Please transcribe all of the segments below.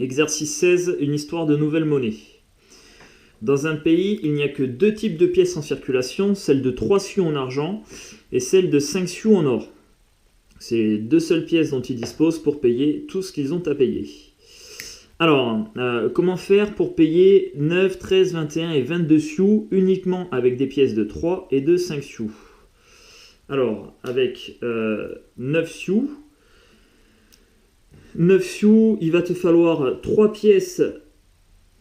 Exercice 16, une histoire de nouvelle monnaie. Dans un pays, il n'y a que 2 types de pièces en circulation, celle de 3 sioux en argent et celle de 5 sioux en or. C'est les 2 seules pièces dont ils disposent pour payer tout ce qu'ils ont à payer. Alors, comment faire pour payer 9, 13, 21 et 22 sioux uniquement avec des pièces de 3 et de 5 sioux? Alors, avec 9 sioux, il va te falloir 3 pièces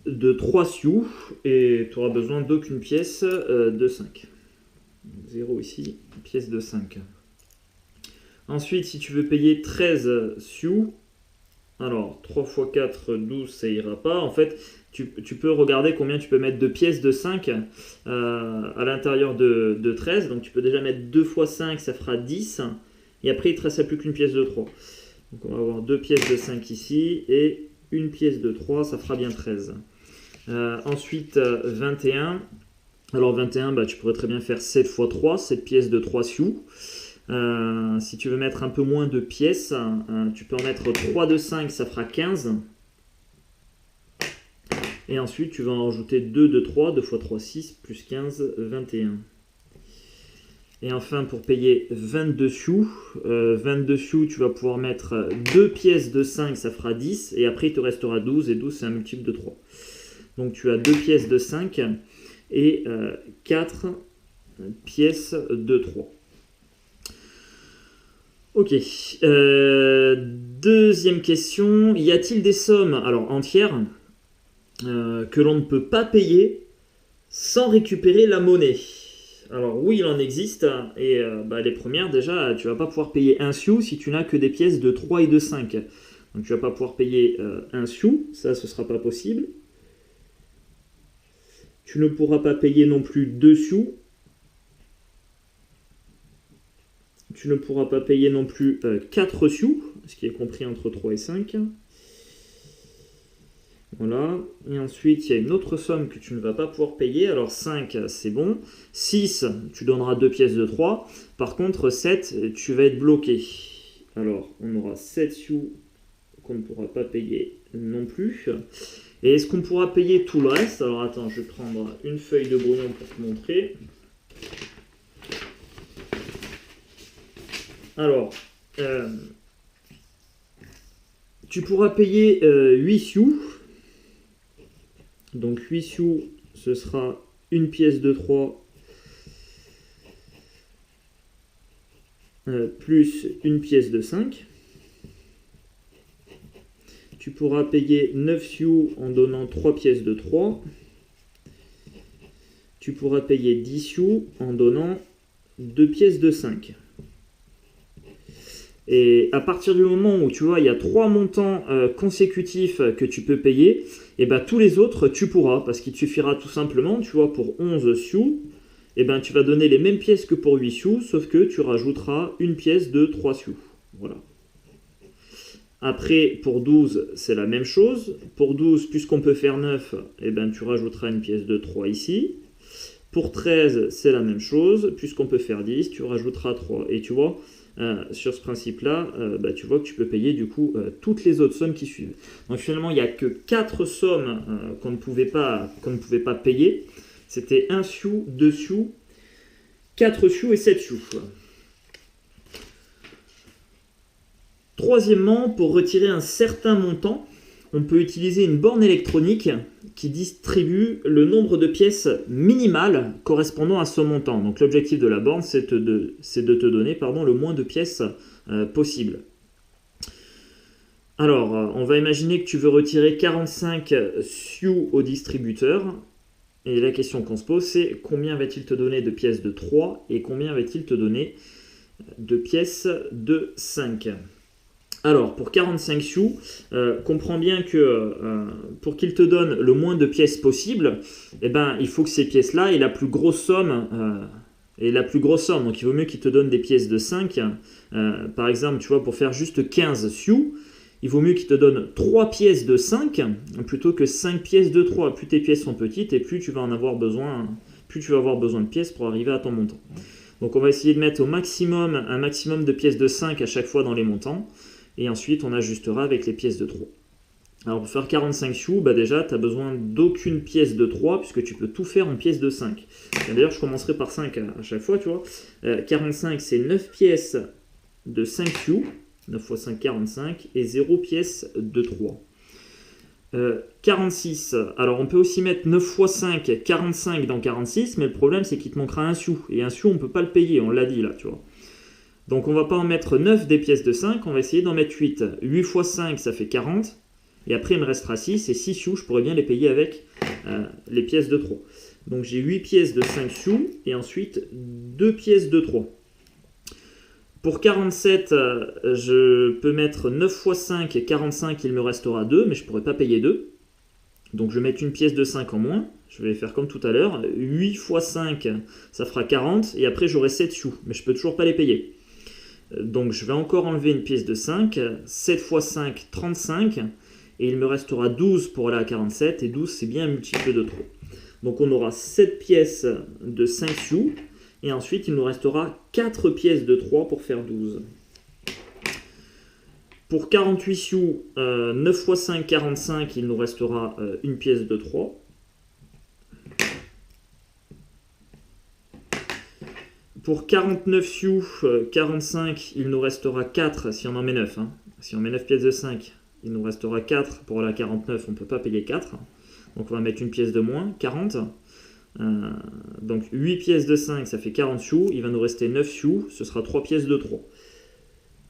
de 3 sioux et tu auras besoin d'aucune pièce de 5. 0 ici, pièce de 5. Ensuite, si tu veux payer 13 sioux, alors 3 x 4, 12, ça ira pas. En fait, tu peux regarder combien tu peux mettre de pièces de 5 à l'intérieur de 13. Donc tu peux déjà mettre 2 x 5, ça fera 10. Et après, il ne te reste plus qu'une pièce de 3. Donc on va avoir 2 pièces de 5 ici et une pièce de 3, ça fera bien 13. Ensuite, 21. Alors 21, tu pourrais très bien faire 7 x 3, 7 pièces de 3 sioux. Si tu veux mettre un peu moins de pièces, tu peux en mettre 3 de 5, ça fera 15. Et ensuite, tu vas en rajouter 2 de 3, 2 x 3, 6, plus 15, 21. Et enfin, pour payer 22 sioux, tu vas pouvoir mettre 2 pièces de 5, ça fera 10. Et après, il te restera 12, et 12, c'est un multiple de 3. Donc, tu as 2 pièces de 5 et 4 pièces de 3. Ok. Deuxième question. Y a-t-il des sommes entières que l'on ne peut pas payer sans récupérer la monnaie? Alors oui, il en existe. Et les premières, déjà, tu ne vas pas pouvoir payer 1 sioux si tu n'as que des pièces de 3 et de 5. Donc tu ne vas pas pouvoir payer 1 sioux. Ça, ce ne sera pas possible. Tu ne pourras pas payer non plus 2 sioux. Tu ne pourras pas payer non plus 4 sioux, ce qui est compris entre 3 et 5. Voilà. Et ensuite, il y a une autre somme que tu ne vas pas pouvoir payer. Alors 5, c'est bon. 6, tu donneras 2 pièces de 3. Par contre, 7, tu vas être bloqué. Alors, on aura 7 sioux qu'on ne pourra pas payer non plus. Et est-ce qu'on pourra payer tout le reste? Alors attends, je vais prendre une feuille de brouillon pour te montrer. Alors, tu pourras payer 8 sioux. Donc 8 sioux, ce sera une pièce de 3 plus une pièce de 5. Tu pourras payer 9 sioux en donnant 3 pièces de 3. Tu pourras payer 10 sioux en donnant 2 pièces de 5. Et à partir du moment où tu vois, il y a 3 montants consécutifs que tu peux payer, et tous les autres, tu pourras, parce qu'il te suffira tout simplement, tu vois, pour 11 sioux, tu vas donner les mêmes pièces que pour 8 sioux, sauf que tu rajouteras une pièce de 3 sioux. Voilà. Après, pour 12, c'est la même chose. Pour 12, puisqu'on peut faire 9, tu rajouteras une pièce de 3 ici. Pour 13, c'est la même chose. Puisqu'on peut faire 10, tu rajouteras 3. Et tu vois, sur ce principe-là, tu vois que tu peux payer du coup toutes les autres sommes qui suivent. Donc finalement, il n'y a que 4 sommes qu'on ne pouvait pas payer. C'était 1 sioux, 2 sioux, 4 sioux et 7 sioux. Troisièmement, pour retirer un certain montant, on peut utiliser une borne électronique qui distribue le nombre de pièces minimales correspondant à ce montant. Donc l'objectif de la borne, c'est de te donner le moins de pièces possible. Alors, on va imaginer que tu veux retirer 45 sioux au distributeur. Et la question qu'on se pose, c'est combien va-t-il te donner de pièces de 3 et combien va-t-il te donner de pièces de 5 ? Alors, pour 45 sioux, comprends bien que pour qu'il te donne le moins de pièces possible, il faut que ces pièces-là aient la plus grosse somme. Donc, il vaut mieux qu'il te donne des pièces de 5. Par exemple, tu vois, pour faire juste 15 sioux, il vaut mieux qu'il te donne 3 pièces de 5 plutôt que 5 pièces de 3. Plus tes pièces sont petites et plus tu vas avoir besoin de pièces pour arriver à ton montant. Donc, on va essayer de mettre un maximum de pièces de 5 à chaque fois dans les montants. Et ensuite, on ajustera avec les pièces de 3. Alors pour faire 45 sioux, bah déjà tu n'as besoin d'aucune pièce de 3 puisque tu peux tout faire en pièces de 5. D'ailleurs je commencerai par 5 à chaque fois, tu vois. 45 c'est 9 pièces de 5 sioux, 9 x 5 45, et 0 pièce de 3. 46, alors on peut aussi mettre 9 x 5, 45 dans 46, mais le problème c'est qu'il te manquera un sioux, et un sioux on ne peut pas le payer, on l'a dit là, tu vois. Donc on va pas en mettre 9 des pièces de 5, on va essayer d'en mettre 8. 8 x 5 ça fait 40, et après il me restera 6, et 6 sioux je pourrais bien les payer avec les pièces de 3. Donc j'ai 8 pièces de 5 sioux, et ensuite 2 pièces de 3. Pour 47, je peux mettre 9 x 5 et 45, il me restera 2, mais je ne pourrais pas payer 2. Donc je vais mettre une pièce de 5 en moins. Je vais faire comme tout à l'heure. 8 x 5, ça fera 40, et après j'aurai 7 sioux, mais je ne peux toujours pas les payer. Donc je vais encore enlever une pièce de 5. 7 x 5, 35, et il me restera 12 pour aller à 47, et 12 c'est bien un multiple de trop. Donc on aura 7 pièces de 5 sioux, et ensuite il nous restera 4 pièces de 3 pour faire 12. Pour 48 sioux, 9 x 5, 45, il nous restera une pièce de 3. Pour 49 sioux, 45, il nous restera 4 si on en met 9. Hein. Si on met 9 pièces de 5, il nous restera 4. Pour la 49, on ne peut pas payer 4. Donc on va mettre une pièce de moins, 40. Donc 8 pièces de 5, ça fait 40 sioux. Il va nous rester 9 sioux, ce sera 3 pièces de 3.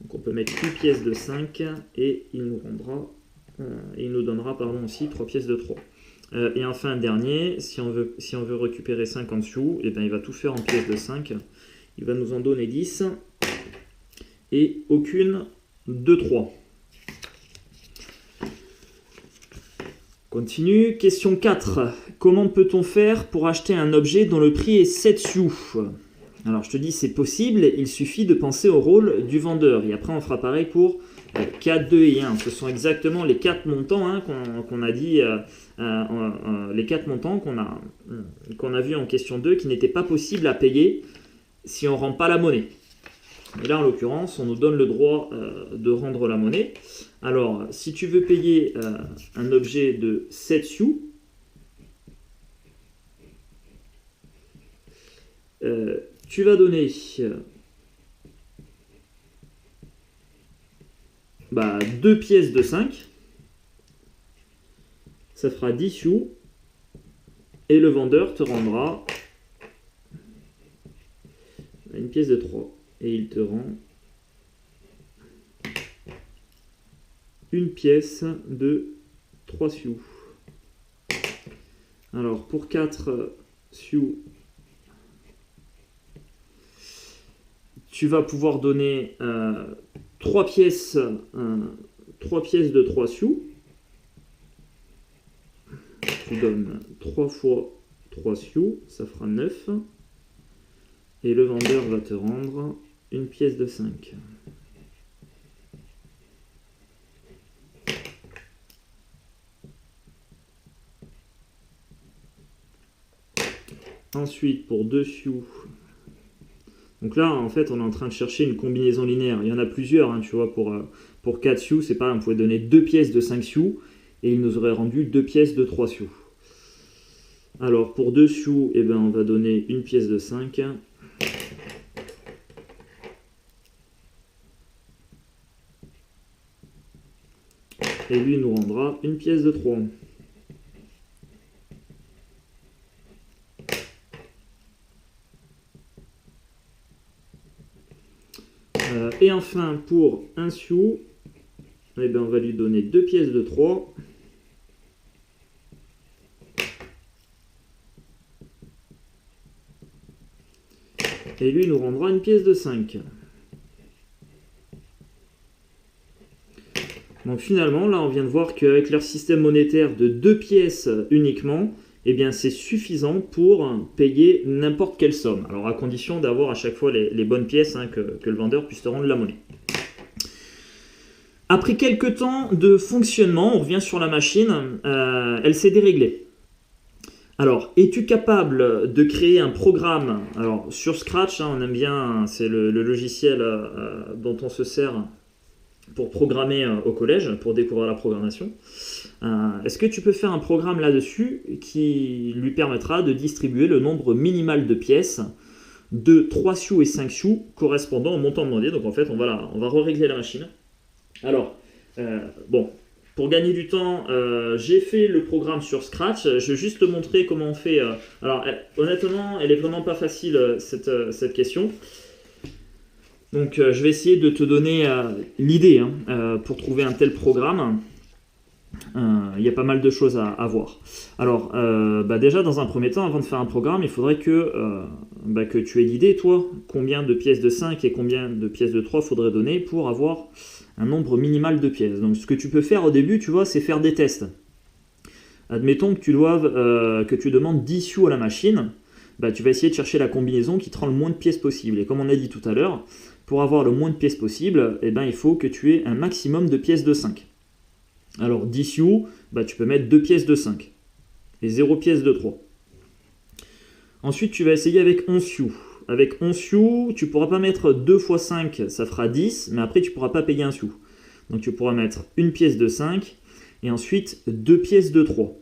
Donc on peut mettre 8 pièces de 5 et il nous donnera aussi 3 pièces de 3. Et enfin, dernier, si on veut récupérer 50 sioux, et bien il va tout faire en pièces de 5. Il va nous en donner 10 et aucune de 3. Continue. Question 4. Comment peut-on faire pour acheter un objet dont le prix est 7 sioux? Alors je te dis c'est possible, il suffit de penser au rôle du vendeur. Et après on fera pareil pour 4, 2 et 1. Ce sont exactement les 4 montants hein, qu'on a dit, les 4 montants qu'on a vu en question 2 qui n'étaient pas possibles à payer si on ne rend pas la monnaie. Et là en l'occurrence on nous donne le droit de rendre la monnaie. Alors si tu veux payer un objet de 7 sioux, tu vas donner 2 pièces de 5, ça fera 10 sioux, et le vendeur te rendra une pièce de 3, et il te rend une pièce de 3 sioux. Alors pour 4 sioux, tu vas pouvoir donner 3 pièces de 3 sioux. Tu donnes 3 fois 3 sioux, ça fera 9. Et le vendeur va te rendre une pièce de 5. Ensuite, pour 2 sioux, donc là, en fait, on est en train de chercher une combinaison linéaire. Il y en a plusieurs, hein, tu vois, pour 4 sioux, c'est pareil, on pouvait donner 2 pièces de 5 sioux, et il nous aurait rendu 2 pièces de 3 sioux. Alors, pour 2 sioux, eh ben, on va donner une pièce de 5. Et lui nous rendra une pièce de 3. Et enfin, pour un sioux, eh ben, on va lui donner 2 pièces de 3. Et lui nous rendra une pièce de 5. Donc finalement, là on vient de voir qu'avec leur système monétaire de 2 pièces uniquement, eh bien c'est suffisant pour payer n'importe quelle somme. Alors à condition d'avoir à chaque fois les bonnes pièces, hein, que le vendeur puisse te rendre la monnaie. Après quelques temps de fonctionnement, on revient sur la machine, elle s'est déréglée. Alors, es-tu capable de créer un programme? Alors sur Scratch, hein, on aime bien, c'est le logiciel dont on se sert pour programmer au collège, pour découvrir la programmation. Est-ce que tu peux faire un programme là-dessus qui lui permettra de distribuer le nombre minimal de pièces de 3 sioux et 5 sioux correspondant au montant demandé. Donc en fait, on va régler la machine. Alors, bon, pour gagner du temps, j'ai fait le programme sur Scratch. Je vais juste te montrer comment on fait. Alors, honnêtement, elle est vraiment pas facile, cette question. Donc, je vais essayer de te donner l'idée pour trouver un tel programme. Il y a pas mal de choses à voir. Alors, déjà, dans un premier temps, avant de faire un programme, il faudrait que tu aies l'idée, toi, combien de pièces de 5 et combien de pièces de 3 faudrait donner pour avoir un nombre minimal de pièces. Donc, ce que tu peux faire au début, tu vois, c'est faire des tests. Admettons que tu demandes 10 sioux à la machine, tu vas essayer de chercher la combinaison qui te rend le moins de pièces possible. Et comme on a dit tout à l'heure, pour avoir le moins de pièces possible, il faut que tu aies un maximum de pièces de 5. Alors 10 sioux, tu peux mettre 2 pièces de 5 et 0 pièces de 3. Ensuite, tu vas essayer avec 11 sioux. Avec 11 sioux, tu ne pourras pas mettre 2 x 5, ça fera 10, mais après tu ne pourras pas payer un sioux. Donc tu pourras mettre une pièce de 5 et ensuite 2 pièces de 3.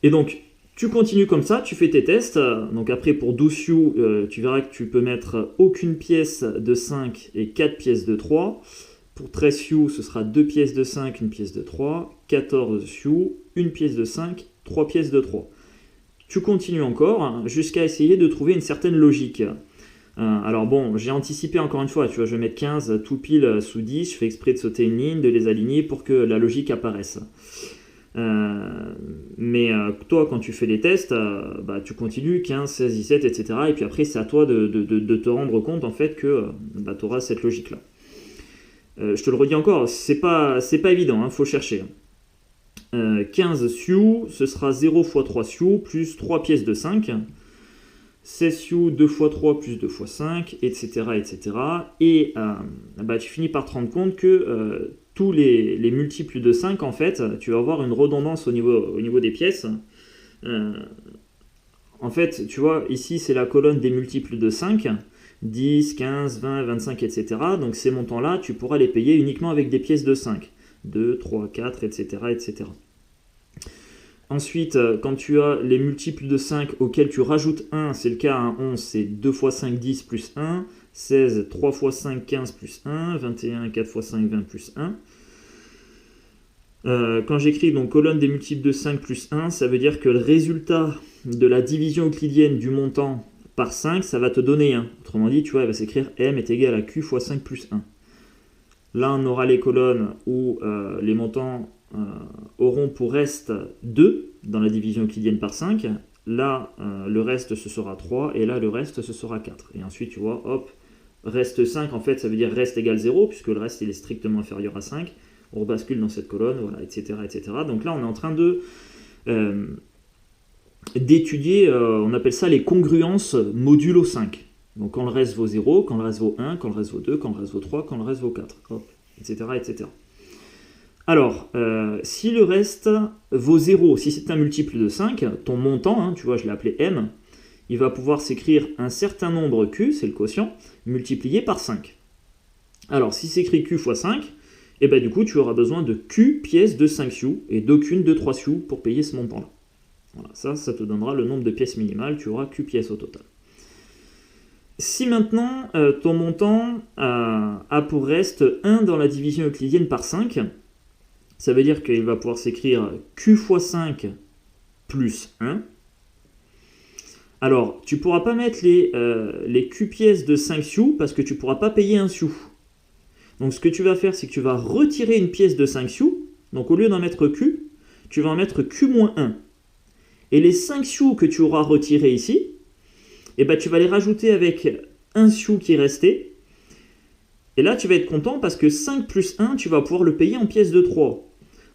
Et donc, tu continues comme ça, tu fais tes tests. Donc après, pour 12 sioux, tu verras que tu peux mettre aucune pièce de 5 et 4 pièces de 3. Pour 13 sioux, ce sera 2 pièces de 5, une pièce de 3. 14 sioux, une pièce de 5, 3 pièces de 3. Tu continues encore jusqu'à essayer de trouver une certaine logique. Alors bon, j'ai anticipé encore une fois, tu vois, je vais mettre 15 tout pile sous 10, je fais exprès de sauter une ligne, de les aligner pour que la logique apparaisse. Mais toi, quand tu fais les tests, tu continues 15, 16, 17, etc. Et puis après, c'est à toi de te rendre compte en fait que tu auras cette logique-là. Je te le redis encore, c'est pas évident, faut chercher. 15 sioux, ce sera 0 x 3 sioux plus 3 pièces de 5. 16 sioux, 2 x 3 plus 2 x 5, etc. etc. Et tu finis par te rendre compte que tous les multiples de 5, en fait, tu vas avoir une redondance au niveau des pièces. En fait, tu vois, ici, c'est la colonne des multiples de 5. 10, 15, 20, 25, etc. Donc ces montants-là, tu pourras les payer uniquement avec des pièces de 5. 2, 3, 4, etc. etc. Ensuite, quand tu as les multiples de 5 auxquels tu rajoutes 1, c'est le cas à 11, c'est 2 x 5, 10 plus 1, 16, 3 x 5, 15 plus 1, 21, 4 x 5, 20 plus 1. Quand j'écris donc colonne des multiples de 5 plus 1, ça veut dire que le résultat de la division euclidienne du montant par 5, ça va te donner 1. Autrement dit, tu vois, elle va s'écrire m est égal à q x 5 plus 1. Là, on aura les colonnes où les montants auront pour reste 2 dans la division euclidienne par 5. Là, le reste, ce sera 3. Et là, le reste, ce sera 4. Et ensuite, tu vois, hop, reste 5, en fait, ça veut dire reste égale 0, puisque le reste, il est strictement inférieur à 5. On rebascule dans cette colonne, voilà, etc., etc. Donc là, on est en train d'étudier, on appelle ça les congruences modulo 5. Donc quand le reste vaut 0, quand le reste vaut 1, quand le reste vaut 2, quand le reste vaut 3, quand le reste vaut 4, hop, etc., etc. Alors, si le reste vaut 0, si c'est un multiple de 5, ton montant, tu vois, je l'ai appelé m, il va pouvoir s'écrire un certain nombre q, c'est le quotient, multiplié par 5. Alors, si c'est écrit q fois 5, et du coup, tu auras besoin de q pièces de 5 sioux et d'aucune de 3 sioux pour payer ce montant-là. Voilà, ça te donnera le nombre de pièces minimales, tu auras q pièces au total. Si maintenant ton montant a pour reste 1 dans la division euclidienne par 5, ça veut dire qu'il va pouvoir s'écrire q fois 5 plus 1. Alors, tu ne pourras pas mettre les q pièces de 5 sioux parce que tu ne pourras pas payer un sioux. Donc ce que tu vas faire, c'est que tu vas retirer une pièce de 5 sioux. Donc au lieu d'en mettre q, tu vas en mettre q moins 1. Et les 5 sioux que tu auras retirés ici, tu vas les rajouter avec un sioux qui est resté. Et là, tu vas être content parce que 5 plus 1, tu vas pouvoir le payer en pièces de 3.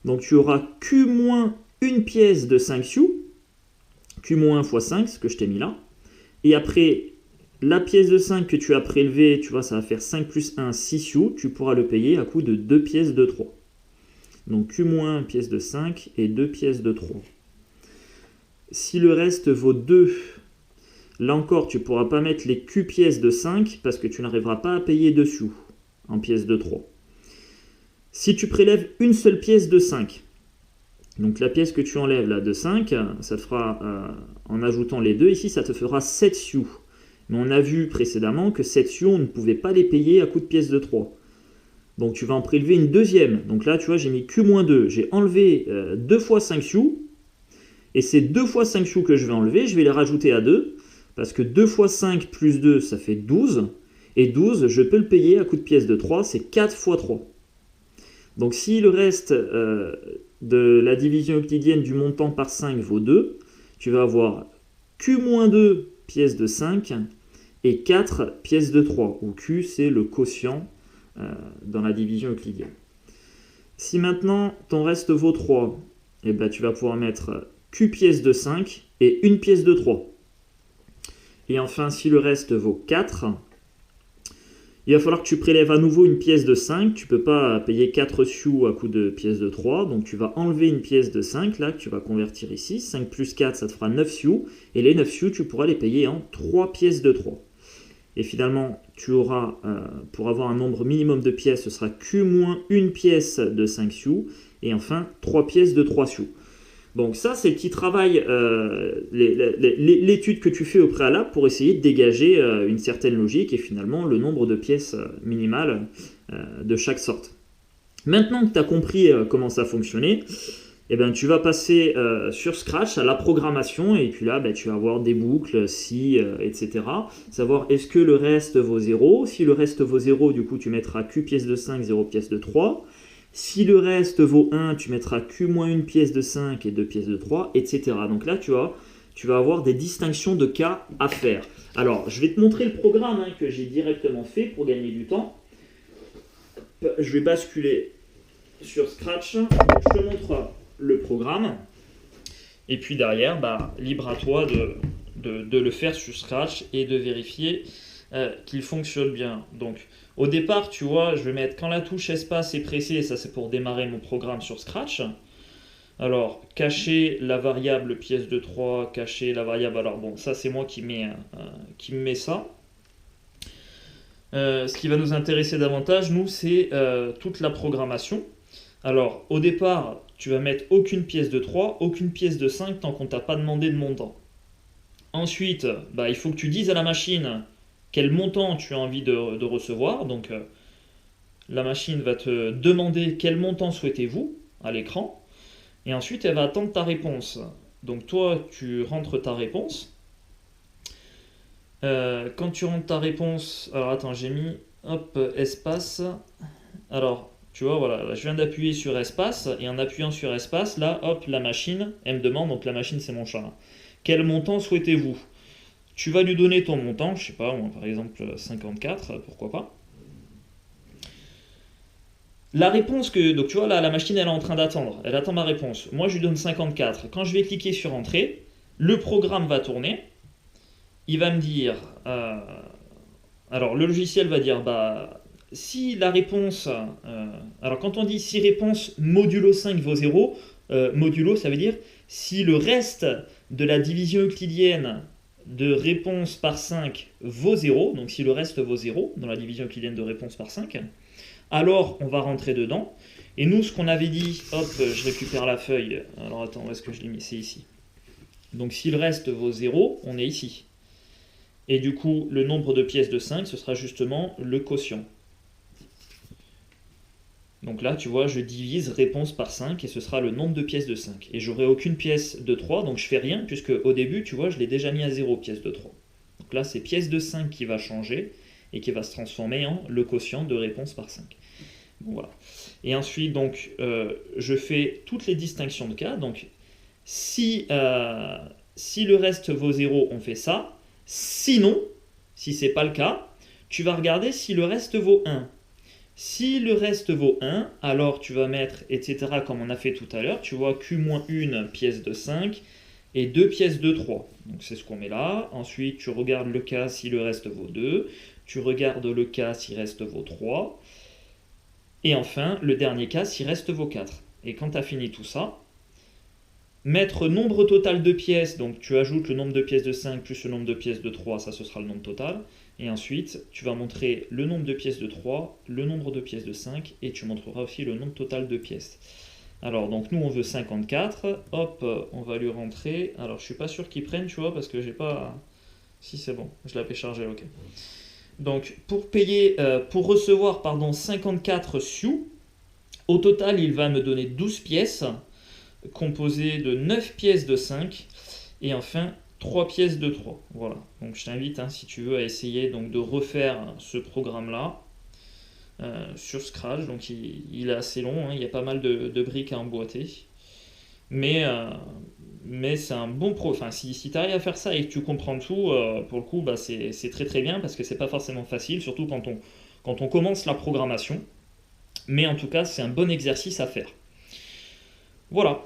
Donc tu auras q moins une pièce de 5 sioux, q moins 1 fois 5, ce que je t'ai mis là. Et après, la pièce de 5 que tu as prélevée, tu vois, ça va faire 5 plus 1, 6 sioux. Tu pourras le payer à coût de 2 pièces de 3. Donc q moins 1 pièce de 5 et 2 pièces de 3. Si le reste vaut 2, là encore, tu ne pourras pas mettre les q pièces de 5 parce que tu n'arriveras pas à payer dessus en pièces de 3. Si tu prélèves une seule pièce de 5, donc la pièce que tu enlèves là de 5, ça te fera, en ajoutant les deux ici, ça te fera 7 sioux. Mais on a vu précédemment que 7 sioux, on ne pouvait pas les payer à coup de pièce de 3. Donc tu vas en prélever une deuxième. Donc là, tu vois, j'ai mis Q-2. J'ai enlevé 2 fois 5 sioux. Et ces 2 fois 5 sioux que je vais enlever, je vais les rajouter à 2. Parce que 2 fois 5 plus 2, ça fait 12. Et 12, je peux le payer à coup de pièce de 3. C'est 4 fois 3. Donc si le reste de la division euclidienne du montant par 5 vaut 2, tu vas avoir Q-2 pièces de 5 et 4 pièces de 3, où Q c'est le quotient dans la division euclidienne. Si maintenant ton reste vaut 3, eh ben, tu vas pouvoir mettre Q pièces de 5 et une pièce de 3. Et enfin, si le reste vaut 4, il va falloir que tu prélèves à nouveau une pièce de 5. Tu ne peux pas payer 4 sioux à coup de pièce de 3. Donc tu vas enlever une pièce de 5, là, que tu vas convertir ici. 5 plus 4, ça te fera 9 sioux. Et les 9 sioux, tu pourras les payer en 3 pièces de 3. Et finalement, tu auras, pour avoir un nombre minimum de pièces, ce sera Q moins une pièce de 5 sioux. Et enfin, 3 pièces de 3 sioux. Donc ça, c'est le petit travail, l'étude que tu fais au préalable pour essayer de dégager une certaine logique et finalement le nombre de pièces minimales de chaque sorte. Maintenant que tu as compris comment ça fonctionnait, eh ben, tu vas passer sur Scratch à la programmation et puis là, tu vas avoir des boucles, si, etc. Savoir est-ce que le reste vaut 0. Si le reste vaut 0, du coup, tu mettras Q pièce de 5, 0 pièce de 3. Si le reste vaut 1, tu mettras Q moins une pièce de 5 et 2 pièces de 3, etc. Donc là, tu vas avoir des distinctions de cas à faire. Alors, je vais te montrer le programme que j'ai directement fait pour gagner du temps. Je vais basculer sur Scratch. Je te montre le programme. Et puis derrière, libre à toi de le faire sur Scratch et de vérifier qu'il fonctionne bien. Donc, au départ, tu vois, je vais mettre quand la touche espace est pressée, et ça c'est pour démarrer mon programme sur Scratch. Alors, cacher la variable pièce de 3, cacher la variable, alors bon, ça c'est moi qui me met ça. Ce qui va nous intéresser davantage, nous, c'est toute la programmation. Alors, au départ, tu vas mettre aucune pièce de 3, aucune pièce de 5 tant qu'on ne t'a pas demandé de montant. Ensuite, il faut que tu dises à la machine quel montant tu as envie de recevoir. Donc, la machine va te demander quel montant souhaitez-vous à l'écran. Et ensuite, elle va attendre ta réponse. Donc, toi, tu rentres ta réponse. Quand tu rentres ta réponse... Alors, attends, j'ai mis... Hop, espace. Alors, tu vois, voilà, là, je viens d'appuyer sur espace. Et en appuyant sur espace, là, hop, la machine, elle me demande, donc la machine, c'est mon chat. Quel montant souhaitez-vous ? Tu vas lui donner ton montant, je sais pas, moi, par exemple 54, pourquoi pas. La réponse que... Donc tu vois, là, la machine, elle est en train d'attendre. Elle attend ma réponse. Moi, je lui donne 54. Quand je vais cliquer sur Entrée, le programme va tourner. Il va me dire... alors, le logiciel va dire, si la réponse... alors, quand on dit si réponse modulo 5 vaut 0, modulo, ça veut dire si le reste de la division euclidienne de réponse par 5 vaut 0, donc si le reste vaut 0 dans la division euclidienne de réponse par 5, alors on va rentrer dedans. Et nous, ce qu'on avait dit, hop, je récupère la feuille. Alors attends, où est-ce que je l'ai mis ? C'est ici. Donc si le reste vaut 0, on est ici. Et du coup, le nombre de pièces de 5, ce sera justement le quotient. Donc là, tu vois, je divise réponse par 5 et ce sera le nombre de pièces de 5. Et j'aurai aucune pièce de 3, donc je fais rien, puisque au début, tu vois, je l'ai déjà mis à 0, pièce de 3. Donc là, c'est pièce de 5 qui va changer et qui va se transformer en le quotient de réponse par 5. Bon, voilà. Et ensuite, donc, je fais toutes les distinctions de cas. Donc, si le reste vaut 0, on fait ça. Sinon, si ce n'est pas le cas, tu vas regarder si le reste vaut 1. Si le reste vaut 1, alors tu vas mettre, etc. comme on a fait tout à l'heure. Tu vois Q-1 pièce de 5 et 2 pièces de 3. Donc c'est ce qu'on met là. Ensuite, tu regardes le cas si le reste vaut 2. Tu regardes le cas si le reste vaut 3. Et enfin, le dernier cas si le reste vaut 4. Et quand tu as fini tout ça, mettre nombre total de pièces. Donc tu ajoutes le nombre de pièces de 5 plus le nombre de pièces de 3. Ça, ce sera le nombre total. Et ensuite, tu vas montrer le nombre de pièces de 3, le nombre de pièces de 5, et tu montreras aussi le nombre total de pièces. Alors, donc nous, on veut 54. Hop, on va lui rentrer. Alors, je suis pas sûr qu'il prenne, tu vois, parce que j'ai pas... Si, c'est bon, je l'avais chargé, ok. Donc, pour recevoir, pardon, 54 sioux, au total, il va me donner 12 pièces, composées de 9 pièces de 5, et enfin 3 pièces de 3. Voilà. Donc, je t'invite, hein, si tu veux, à essayer donc, de refaire ce programme-là. Sur Scratch, donc il est assez long, hein, il y a pas mal de briques à emboîter. Mais c'est un bon pro. Enfin, si tu arrives à faire ça et que tu comprends tout, pour le coup, bah, c'est très très bien parce que c'est pas forcément facile, surtout quand on commence la programmation. Mais en tout cas, c'est un bon exercice à faire. Voilà.